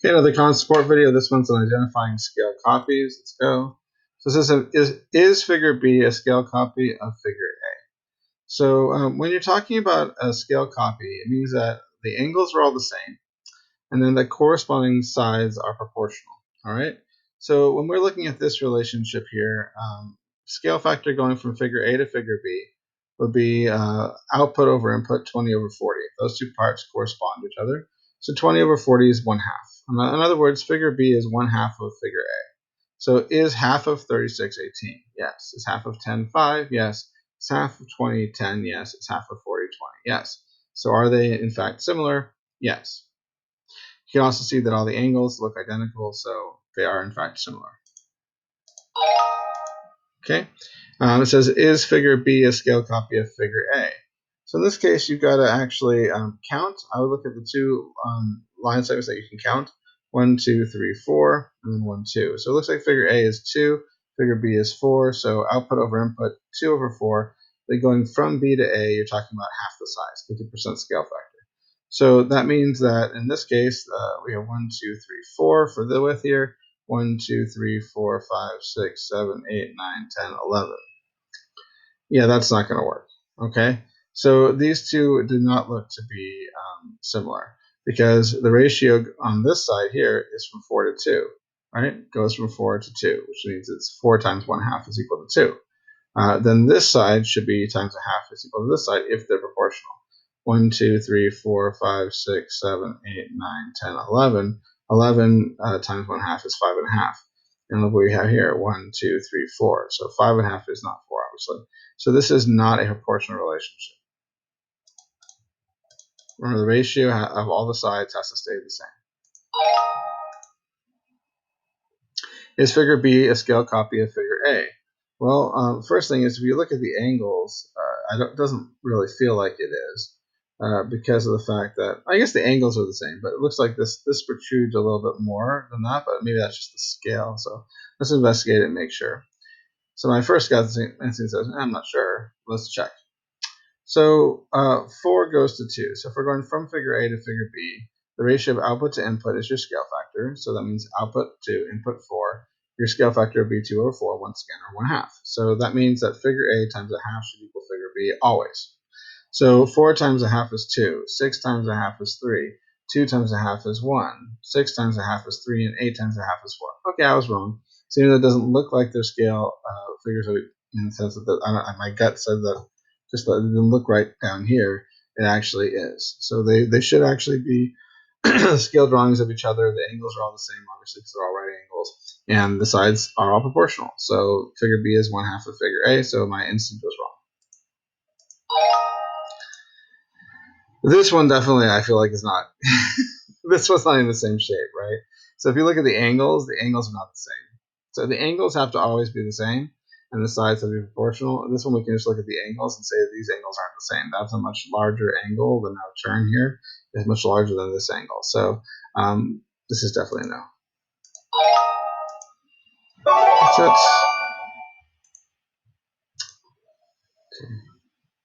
Okay, another common support video. This one's on identifying scale copies. Let's go. So this is figure B a scale copy of figure A? So when you're talking about a scale copy, it means that the angles are all the same, and then the corresponding sides are proportional. All right. So when we're looking at this relationship here, scale factor going from figure A to figure B would be output over input 20 over 40. Those two parts correspond to each other. So 20 over 40 is 1/2. In other words, figure B is 1/2 of figure A. So is half of 36 18? Yes. Is half of 10 5? Yes. Is half of 20 10? Yes. Is half of 40 20? Yes. So are they in fact similar? Yes. You can also see that all the angles look identical, so they are in fact similar. Okay. It says, is figure B a scale copy of figure A? So in this case, you've got to actually count. I would look at the two line segments that you can count. 1, 2, 3, 4, and then 1, 2. So it looks like figure A is 2, figure B is 4. So output over input, 2 over 4. Then going from B to A, you're talking about half the size, 50% scale factor. So that means that in this case, we have 1, 2, 3, 4 for the width here. 1, 2, 3, 4, 5, 6, 7, 8, 9, 10, 11. Yeah, that's not going to work. Okay, so these two do not look to be similar because the ratio on this side here is from 4 to 2, right? Goes from 4 to 2, which means it's 4 times 1/2 is equal to 2. Then this side should be times 1/2 is equal to this side if they're proportional. 1, 2, 3, 4, 5, 6, 7, 8, 9, 10, 11. 11 times 1/2 is 5.5. And look what we have here, 1, 2, 3, 4. So 5.5 is not 4, obviously. So this is not a proportional relationship. Remember, the ratio of all the sides has to stay the same. Is figure B a scale copy of figure A? Well, first thing is if you look at the angles, it doesn't really feel like it is because of the fact that, I guess the angles are the same, but it looks like this protrudes a little bit more than that, but maybe that's just the scale. So let's investigate it and make sure. So my first gut instinct says, I'm not sure. Let's check. So 4 goes to 2. So if we're going from figure A to figure B, the ratio of output to input is your scale factor. So that means output to input 4. Your scale factor would be 2 over 4 once again, or 1/2. So that means that figure A times 1/2 should equal figure B always. So 4 times 1/2 is 2. 6 times 1/2 is 3. 2 times 1/2 is 1. 6 times 1/2 is 3. And 8 times 1/2 is 4. Okay, I was wrong. So even though it doesn't look like they're scale figures in the sense that my gut said that just that it didn't look right down here, it actually is. So they should actually be scale drawings of each other. The angles are all the same, obviously, because they're all right angles. And the sides are all proportional. So figure B is 1/2 of figure A, so my instinct was wrong. This one definitely I feel like is not. This one's not in the same shape, right? So if you look at the angles are not the same. So the angles have to always be the same, and the sides have to be proportional. This one we can just look at the angles and say that these angles aren't the same. That's a much larger angle. The now turn here is much larger than this angle. So this is definitely a no. That's it. Okay.